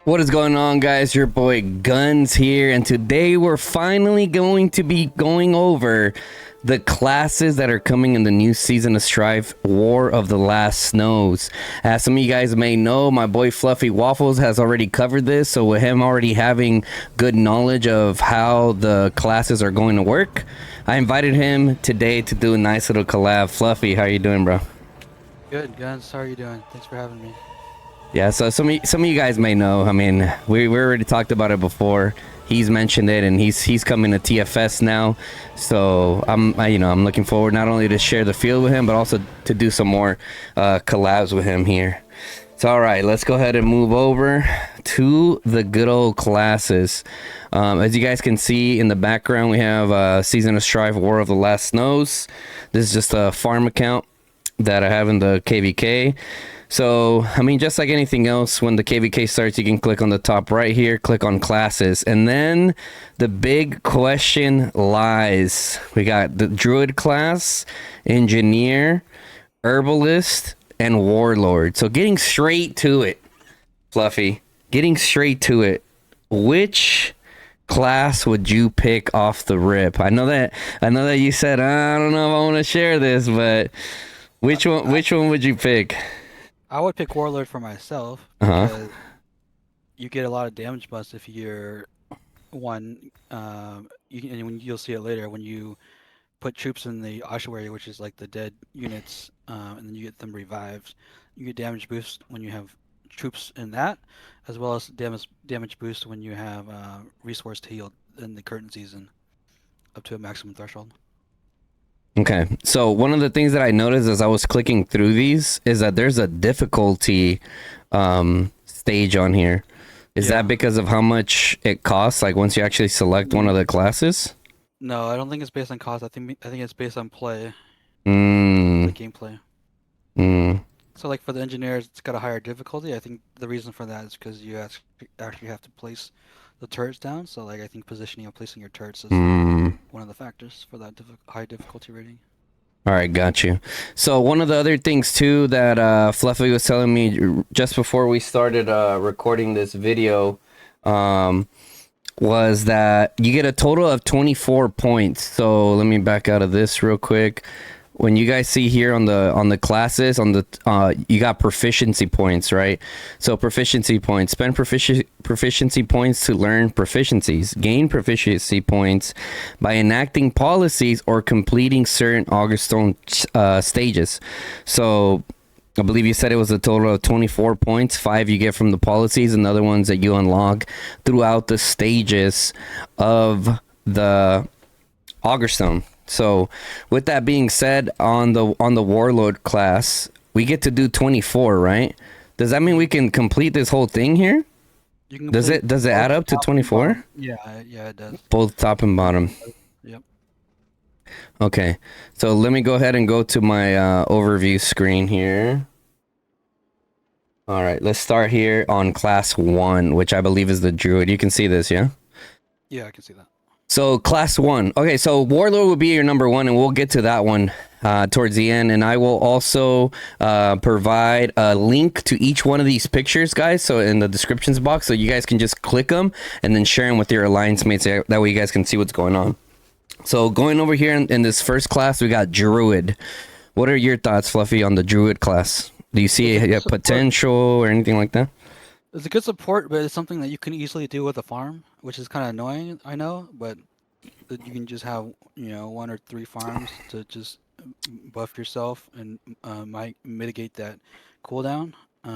What is going on, guys? Your boy Guns here, and today we're finally going to be going over the classes that are coming in the new season of Strife, War of the Last Snows. As some of you guys may know, my boy Fluffy Waffles has already covered this, so with him already having good knowledge of how the classes are going to work, I invited him today to do a nice little collab. Fluffy, how you doing, bro? Good, Guns. How are you doing? Thanks for having me. Yeah, so some of you guys may know. I mean, we already talked about it before. He's mentioned it, and he's coming to TFS now. So I'm looking forward not only to share the field with him, but also to do some more collabs with him here. So all right, let's go ahead and move over to the good old classes. As you guys can see in the background, we have Season of Strife, War of the Last Snows. This is just a farm account that I have in the KVK. So, I mean, just like anything else, when the KVK starts, you can click on the top right here, click on classes. And then the big question lies. We got the Druid class, Engineer, Herbalist, and Warlord. So getting straight to it, Fluffy, getting straight to it. Which class would you pick off the rip? I know that you said, I don't know if I want to share this, but which one would you pick? I would pick Warlord for myself Uh-huh. because you get a lot of damage buffs if you're one. And you'll see it later when you put troops in the ossuary, which is like the dead units, and then you get them revived. You get damage boost when you have troops in that, as well as damage boost when you have resource healed in the current season up to a maximum threshold. Okay, so one of the things that I noticed as I was clicking through these is that there's a difficulty stage on here. Is Yeah. that because of how much it costs? Like once you actually select one of the classes? No, I don't think it's based on cost. I think it's based on play, Mm, the gameplay. mm, So like for the engineers, it's got a higher difficulty. I think the reason for that is because you actually have to place the turrets down. So like I think positioning and placing your turrets is mm. one of the factors for that high difficulty rating. All right, got you. So one of the other things too that Fluffy was telling me just before we started recording this video, um, was that you get a total of 24 points. So let me back out of this real quick. When you guys see here on the classes on the you got proficiency points, right? So proficiency points, spend proficiency points to learn proficiencies, gain proficiency points by enacting policies or completing certain Augustone stages. So I believe you said it was a total of 24 points. 5 you get from the policies, and the other ones that you unlock throughout the stages of the Augerstone. So, with that being said, on the Warlord class, we get to do 24, right? Does that mean we can complete this whole thing here? You can Does complete it both add up to top and 24? bottom. Yeah, it does. Both top and bottom. Yep. Okay. So, let me go ahead and go to my overview screen here. All right, let's start here on class 1, which I believe is the Druid. You can see this, yeah? Yeah, I can see that. So class 1. Okay, so Warlord will be your number 1, and we'll get to that one towards the end. And I will also provide a link to each one of these pictures, guys. So in the descriptions box, so you guys can just click them and then share them with your alliance mates. That way you guys can see what's going on. So going over here in this first class, we got Druid. What are your thoughts, Fluffy, on the Druid class? Do you see It's a good a support. potential or anything like that? It's a good support, but it's something that you can easily do with a farm, which is kind of annoying, I know, but that you can just have, one or three farms to just buff yourself and might mitigate that cooldown. I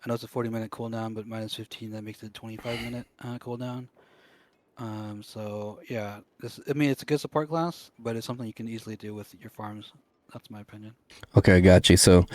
know it's a 40-minute cooldown, but minus 15, that makes it a 25-minute cooldown. So yeah, I mean, it's a good support class, but it's something you can easily do with your farms. That's my opinion. Okay, I got you. So,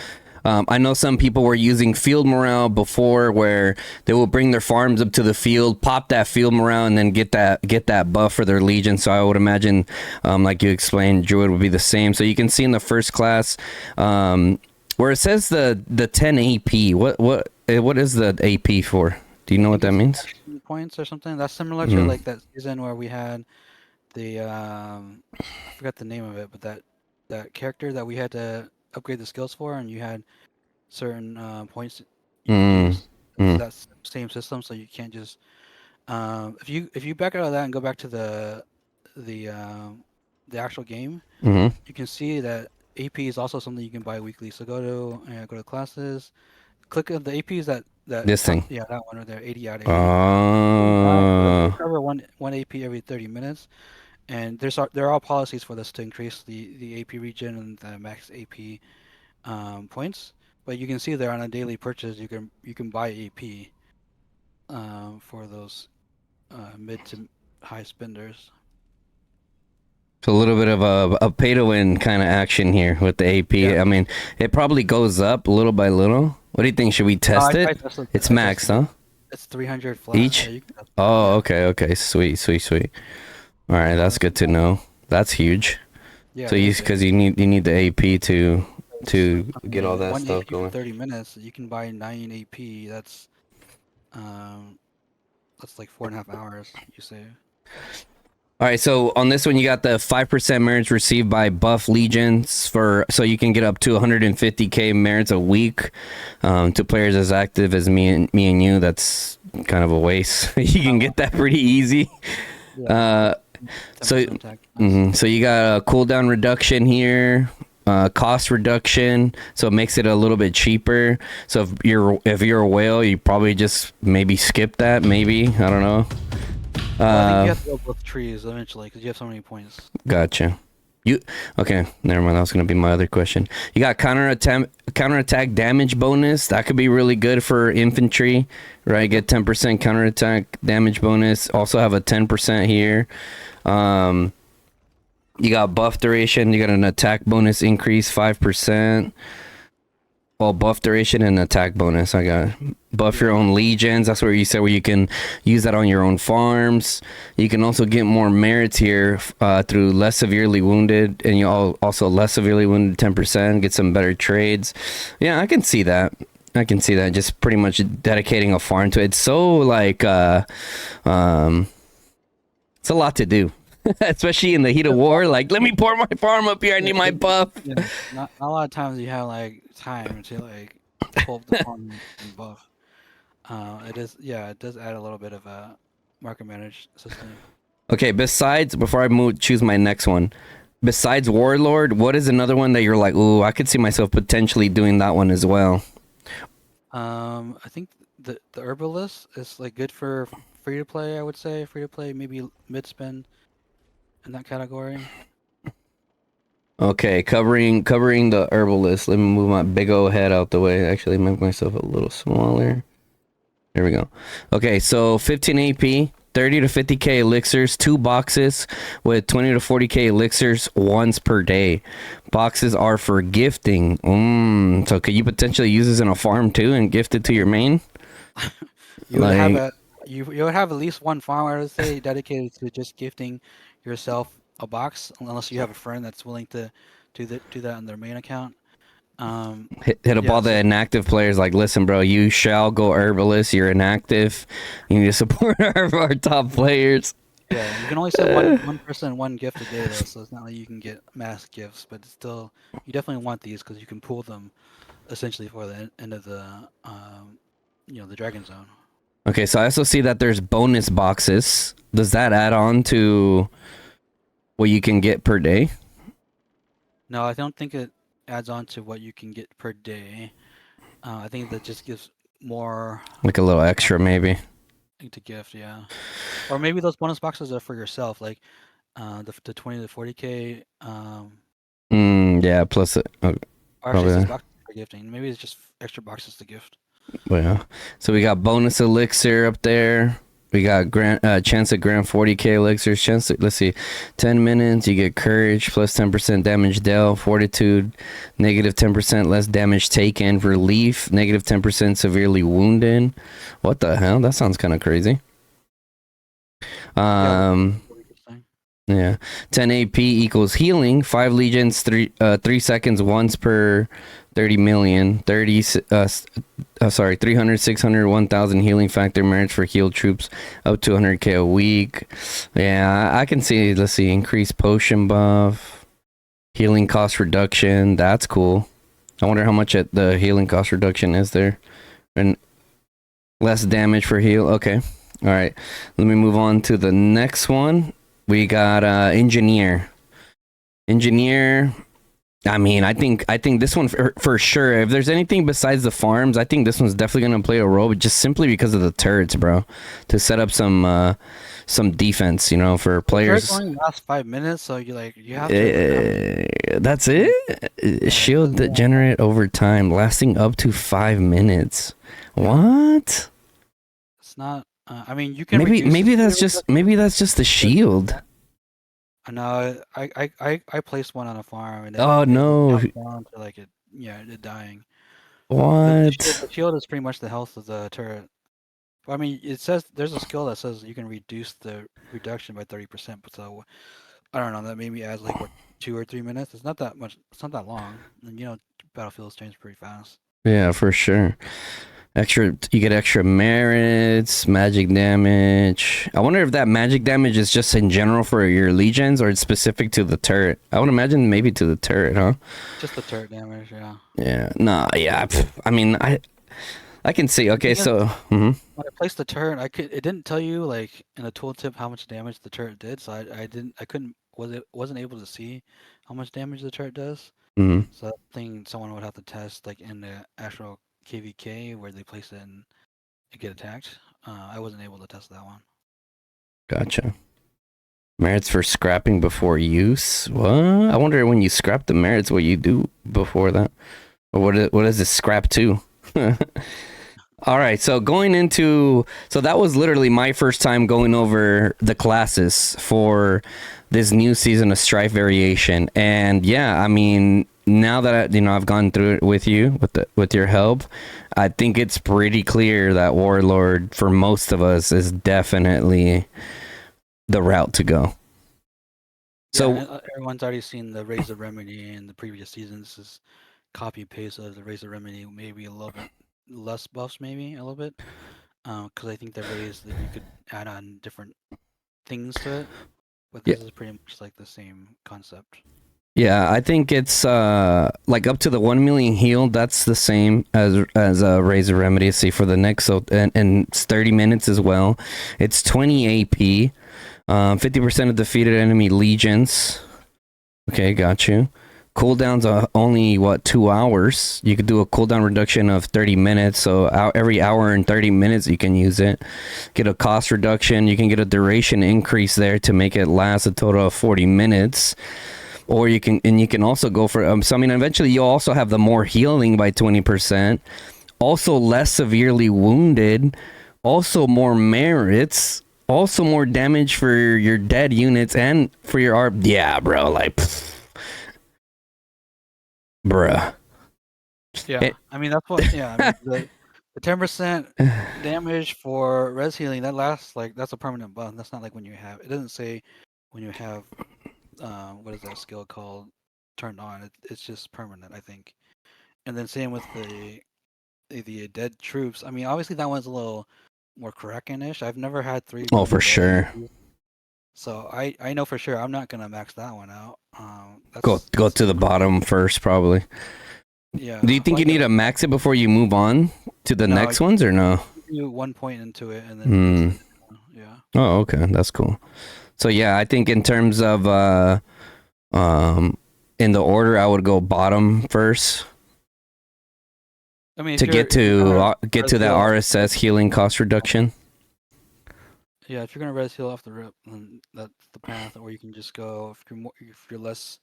I know some people were using field morale before, where they will bring their farms up to the field, pop that field morale, and then get that buff for their legion. So I would imagine, like you explained, Druid would be the same. So you can see in the first class, where it says the 10 AP. What is the AP for? Do you know I what think that it's means? action points or something. That's similar to Mm. like that season where we had the I forgot the name of it, but that character that we had to upgrade the skills for, and you had certain points you could Mm. use. It's Mm. that same system, so you can't just if you back out of that and go back to the um, the actual game, Mm-hmm. you can see that AP is also something you can buy weekly. So go to classes, click on the APs that This top, thing. yeah, that one right there, 80 out of 80. They Oh. recover one AP every 30 minminutes, and there are policies for this to increase the AP region and the max AP points. But you can see there on a daily purchase, you can buy AP for those mid to high spenders. So a little bit of a pay to win kind of action here with the Yeah. AP. I mean, it probably goes up little by little. What do you think? Should we test it? It's I tested maxed, it. huh? It's 300 flat. Yeah, Each? you can test it. Oh, Yeah. okay, okay. Sweet, sweet, sweet. All right, that's That's good to know. That's huge. yeah, So it you is big. because you need the AP It's, to I get all mean, that one stuff AP for going. 30 minutes, you can buy 9 AP. Um, that's like 4.5 hours you save. All right, so on this one, you got the 5% merits received by buff legions for, so you can get up to 150k merits a week to players as active as me and you. That's kind of a waste. You can get that pretty easy. Yeah, Uh, so, 10% attack. Nice. so you got a cooldown reduction here, cost reduction, so it makes it a little bit cheaper. So if you're a whale, you probably just maybe skip that. Maybe I don't know. Well, I think you Uh, have to go both trees eventually because you have so many points. Gotcha. You okay? Never mind. That was gonna be my other question. You got counterattack damage bonus. That could be really good for infantry, right? Get 10% counterattack damage bonus. Also have a 10% here. Um, you got buff duration. You got an attack bonus increase 5%. Well, buff duration and attack bonus. I got buff your Yeah. own legions. That's where you said where you can use that on your own farms. You can also get more merits here through less severely wounded, and you also less severely wounded 10%. Get some better trades. Yeah, I can see that. I can see that. Just pretty much dedicating a farm to it. It's so like um, it's a lot to do. Especially in the heat of war, like let me pour my farm up here. I need my buff. Yeah, not a lot of times you have like time to like pull up the farm and buff. It is, yeah, it does add a little bit of a market managed system. Okay, besides, before I choose my next one, besides Warlord, what is another one that you're like, ooh, I could see myself potentially doing that one as well? I think the Herbalist is like good for free to play. I would say free to play, maybe mid spend in that category. Okay, covering the herbalist. Let me move my big old head out the way. Actually, make myself a little smaller. There we go. Okay, so 15 AP, 30 to 50k elixirs, 2 boxes with 20 to 40k elixirs once per day. Boxes are for gifting. So could you potentially use this in a farm too and gift it to your main? You would have Like, a you would have at least one farm, I would say, dedicated to just gifting yourself a box, unless you have a friend that's willing to do that on their main account. hit up Yeah, all the so inactive players. Like, listen, bro, you shall go herbalist. You're inactive. You need to support our top players. yeah, you can only send one person one gift a day though, so it's not like you can get mass gifts, but it's still you definitely want these because you can pull them essentially for the end of the the dragon zone. Okay, so I also see that there's bonus boxes. Does that add on to what you can get per day? No, I don't think it adds on to what you can get per day. I think that just gives more Like a little extra, maybe. to gift, yeah. Or maybe those bonus boxes are for yourself, like the 20 to 40k. Yeah, plus it. Oh, Or actually, it probably says that. boxes for gifting. Maybe it's just extra boxes to gift. Well, yeah. So we got bonus elixir up there. We got chance at grant 40k elixirs. Let's see, 10 minutes. You get courage plus 10% damage dealt, fortitude, negative 10% less damage taken, relief, negative 10% severely wounded. What the hell? That sounds kind of crazy. Yeah, Um, what were you saying? yeah, 10 AP equals healing. 5 legions, 3 seconds once per 30 million. 300, 600, 1,000 healing factor merits for healed troops up to 100k a week. Yeah, I can see. Let's see, increased potion buff, healing cost reduction. That's cool. I wonder how much the healing cost reduction is there. And Less damage for heal. Okay. All right. Let me move on to the next one. We got engineer. Engineer. I mean, I think this one for sure. If there's anything besides the farms, I think this one's definitely gonna play a role, just simply because of the turrets, bro. To set up some defense, for Turret players. only lasts 5 minutes, so you have to. That's Mm, it. yeah, it Shield doesn't that really generate over time, lasting up to 5 minutes. What? It's not. I mean, you can Maybe reduce the maybe speed that's of just reduction, the but shield. I know I placed one on a farm and Oh it no! jumped down to like it dying. But What? the shield is pretty much the health of the turret. I mean, it says there's a skill that says you can reduce the reduction by 30%, but so I don't know. That maybe adds like what 2 or 3 minutes. It's not that much. It's not that long, and battlefields change pretty fast. Yeah, for sure. You get extra merits, magic damage. I wonder if that magic damage is just in general for your legions or it's specific to the turret. I would imagine maybe to the turret, huh? Just the turret damage, yeah. Yeah. Nah. Yeah. I mean, I can see. The Okay. thing is, So. when I placed the turret, it didn't tell you like in the tooltip how much damage the turret did, so I couldn't wasn't able to see how much damage the turret does. Hmm. So that thing someone would have to test like in the actual KVK where they place it and get attacked. I wasn't able to test that one. Gotcha. Merits for scrapping before use. What? I wonder when you scrap the merits, what you do before that, or what does it scrap to? All right, so so that was literally my first time going over the classes for this new season of Strife Variation, and yeah, I mean, now that I've gone through it with you with your help, I think it's pretty clear that Warlord for most of us is definitely the route to go. Yeah, So, and everyone's already seen the Razor Remedy in the previous seasons. Is copy paste of the Razor Remedy, maybe a little bit less buffs, maybe a little bit. Because I think the raise that you could add on different things to it, but yeah, this is pretty much like the same concept. yeah, I think it's like up to the 1 million heal. That's the same as a Razor Remedy. See for the next, so and it's 30 minutes as well. It's 20 AP. 50% of defeated enemy legions. Okay, got you. Cooldowns are only 2 hours. You could do a cooldown reduction of 30 minutes. So every hour and 30 minutes you can use it. Get a cost reduction. You can get a duration increase there to make it last a total of 40 minutes. Or you can also go for so I mean eventually you'll also have the more healing by 20%. Also less severely wounded. Also more merits. Also more damage for your dead units and for your ARP. Yeah, bro. Like, bruh. Yeah, It, I mean that's what. Yeah, I mean the 10% damage for res healing that lasts like that's a permanent buff. That's not like when you have. It doesn't say when you have what is that skill called turned on. It's just permanent, I think. And then same with the dead troops. I mean, obviously that one's a little more Kraken-ish. I've never had three oh, for permanent dead, sure. so I know for sure I'm not gonna max that one out. Go That's to the bottom first, probably. Do you yeah. think you need to max it before you move on to the No, next ones or no? you do 1 point into it and then use Hmm. it. Yeah. Oh, okay, that's cool. So yeah, I think in terms of um in the order, I would go bottom first I mean, to get if you're to gonna get res to that heal, RSS healing cost reduction. yeah, if you're gonna res heal off the rip, then that's the path. Or you can just go if you're less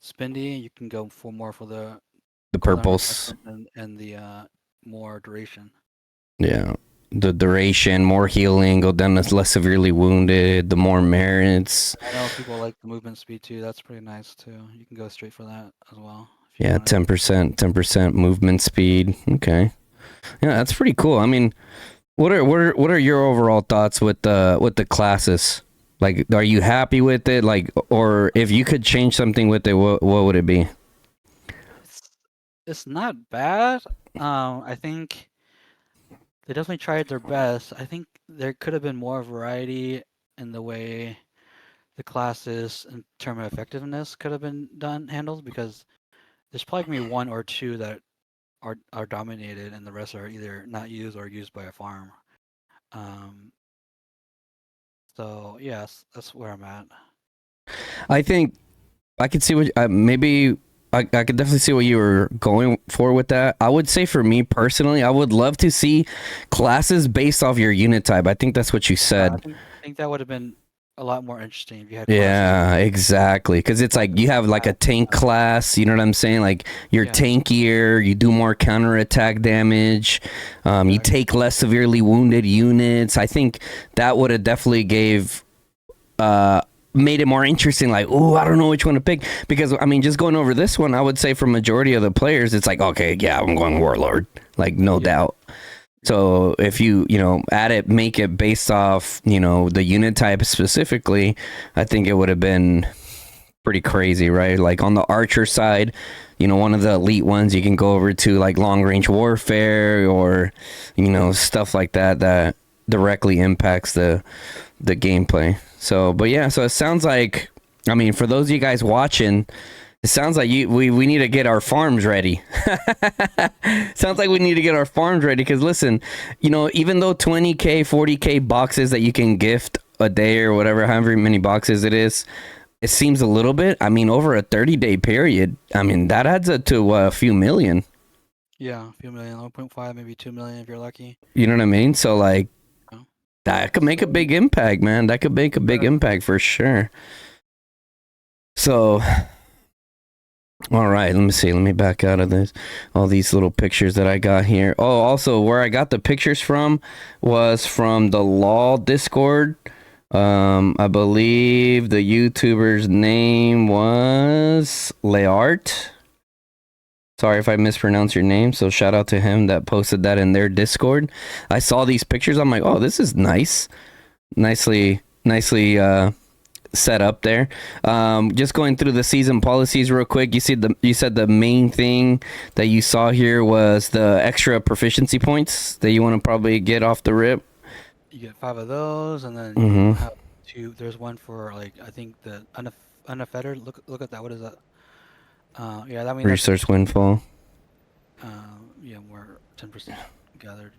spendy, you can go for more for the The cooldown purples. reduction and the more duration. Yeah. The duration, more healing, go down as less severely wounded, the more merits. I know people like the movement speed too. That's pretty nice too. You can go straight for that as well if you Yeah, wanted. 10% movement speed. Okay. Yeah, that's pretty cool. I mean, what are your overall thoughts with the classes? Like, are you happy with it? Like, or if you could change something with it, what would it be? It's it's not bad. I think they definitely tried their best. I think there could have been more variety in the way the classes in terms of effectiveness could have been handled because there's probably gonna be one or two that are dominated, and the rest are either not used or used by a farm. Um, so yes, that's where I'm at. I think I could see what maybe I could definitely see what you were going for with that. I would say for me personally, I would love to see classes based off your unit type. I think that's what you Yeah, said. I think that would have been a lot more interesting if you had classes. Yeah, exactly. Because it's like you have like a tank class. You know what I'm saying? Like you're Yeah, tankier. You do more counterattack damage. You exactly. take less severely wounded units. I think that would have definitely gave uh made it more interesting. Like, oh, I don't know which one to pick because I mean, just going over this one, I would say for majority of the players, it's like, okay, yeah, I'm going Warlord, like no Yeah, doubt. So if you know add it, make it based off the unit type specifically, I think it would have been pretty crazy, right? Like on the archer side, one of the elite ones, you can go over to like long range warfare or stuff like that that directly impacts the gameplay. So, but yeah, so it sounds like, I mean, for those of you guys watching, it sounds like we need to get our farms ready. Sounds like we need to get our farms ready because listen, even though 20K, 40K boxes that you can gift a day or whatever, however many boxes it is, it seems a little bit. I mean, over a 30-day period, I mean, that adds up to a few million. yeah, a few million, 1.5, maybe 2 million if you're lucky. You know what I mean? So like Yeah. that could make a big impact, man. That could make a big impact for sure. So all right, let me see. Let me back out of this. All these little pictures that I got here. Oh, also, where I got the pictures from was from the Law Discord. I believe the YouTuber's name was Leart. Sorry if I mispronounce your name. So shout out to him that posted that in their Discord. I saw these pictures. I'm like, oh, this is nice. Nicely set up there. Just going through the season policies real quick. You said the main thing that you saw here was the extra proficiency points that you want to probably get off the rip. You get 5 of those, and then you Mm-hmm. have 2. There's one for like I think the unfettered. Look at that. What is that? Yeah, that means that's Resource windfall. yeah, more 10% gathered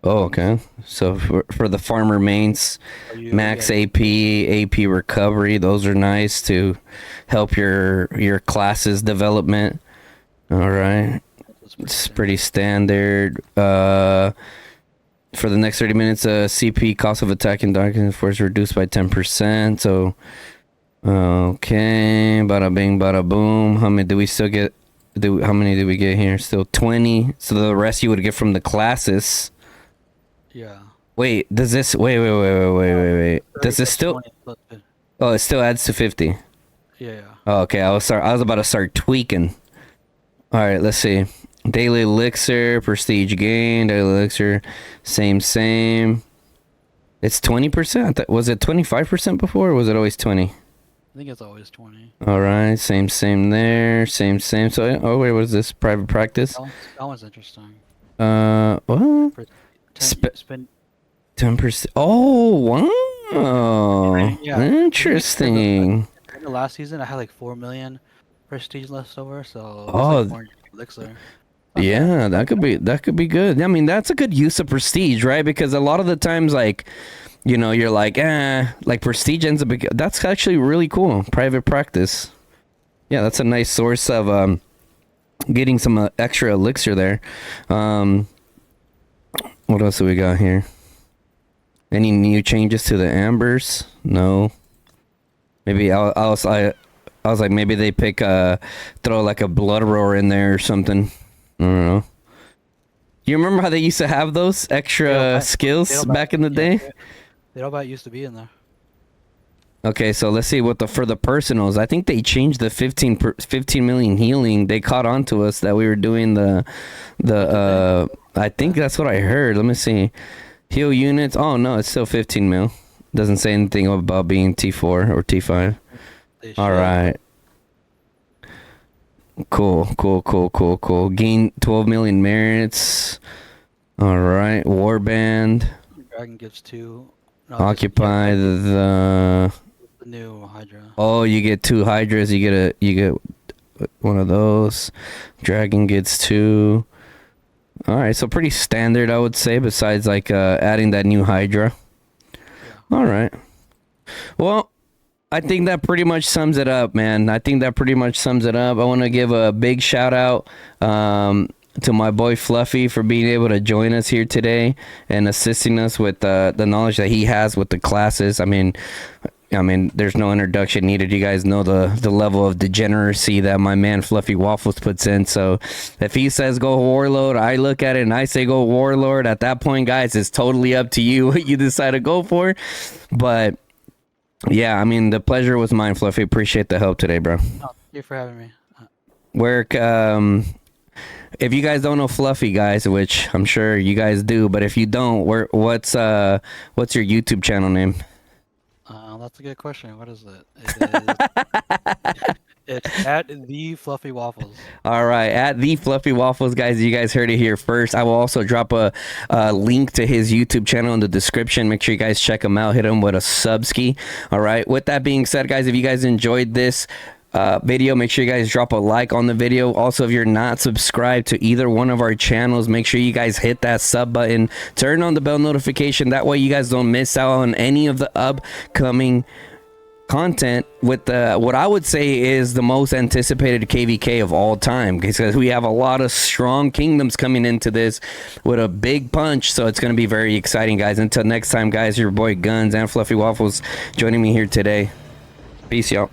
Oh, things. okay. So for the farmer mains, Or max yeah, AP recovery, those are nice to help your classes development. All right. that's It's standard. pretty standard. For the next 30 minutes, CP cost of attack in darkness force reduced by 10%. So, okay, bada bing, bada boom. How many do we still get? How many did we get here? Still 20. So the rest you would get from the classes. Yeah. Wait, does this? Wait. 30 Does this plus still? 20 plus 50. Oh, it still adds to 50. Yeah. Oh, okay, I was about to start tweaking. All right, let's see. Daily elixir, prestige gain, daily elixir, same. It's 20%. Was it 25% before, or was it always 20? I think it's always 20. All right, same there, same. So, oh wait, what is this? Private practice? That one's interesting. What? For 10, spend 10%. Oh, wow. yeah. Interesting. In the last season, I had like 4 million prestige left over, so it's Oh, like more elixir. Not bad. yeah, that could be good. I mean, that's a good use of prestige, right? Because a lot of the times, like, you're like, like prestige ends up. That's actually really cool. Private practice. Yeah, that's a nice source of getting some extra elixir there. What else do we got here? Any new changes to the ambers? No. Maybe I was like, maybe they throw like a blood roar in there or something. I don't know. You remember how they used to have those extra skills back in the day? Fatal used to be in there. Okay, so let's see what for the personals. I think they changed the 15 million healing. They caught on to us that we were doing the I think that's what I heard. Let me see. Heal units. Oh no, it's still 15 mil. Doesn't say anything about being T4 or T5. All right. Cool. Gain 12 million merits. All right. Warband. Dragon gives 2. No, Occupy the new Hydra. Oh, you get 2 Hydras. You get one of those. Dragon gets 2. All right, so pretty standard, I would say, besides like adding that new Hydra. All right. Well, I think that pretty much sums it up, man. I think that pretty much sums it up. I want to give a big shout out to my boy Fluffy for being able to join us here today and assisting us with the knowledge that he has with the classes. I mean, there's no introduction needed. You guys know the level of degeneracy that my man Fluffy Waffles puts in. So if he says go Warlord, I look at it and I say go Warlord. At that point, guys, it's totally up to you what you decide to go for. But yeah, I mean, the pleasure was mine, Fluffy. Appreciate the help today, bro. Oh, thank you for having me. Where if you guys don't know Fluffy, guys, which I'm sure you guys do, but if you don't, what's your YouTube channel name? That's a good question. What is it? It's at the Fluffy Waffles. All right, at the Fluffy Waffles, guys. You guys heard it here first. I will also drop a link to his YouTube channel in the description. Make sure you guys check him out. Hit him with a subski. All right. With that being said, guys, if you guys enjoyed this video, make sure you guys drop a like on the video. Also, if you're not subscribed to either one of our channels, make sure you guys hit that sub button, turn on the bell notification, that way you guys don't miss out on any of the upcoming content with what I would say is the most anticipated KVK of all time, because we have a lot of strong kingdoms coming into this with a big punch, so it's going to be very exciting, guys. Until next time, guys, your boy Guns and Fluffy Waffles joining me here today. Peace, y'all.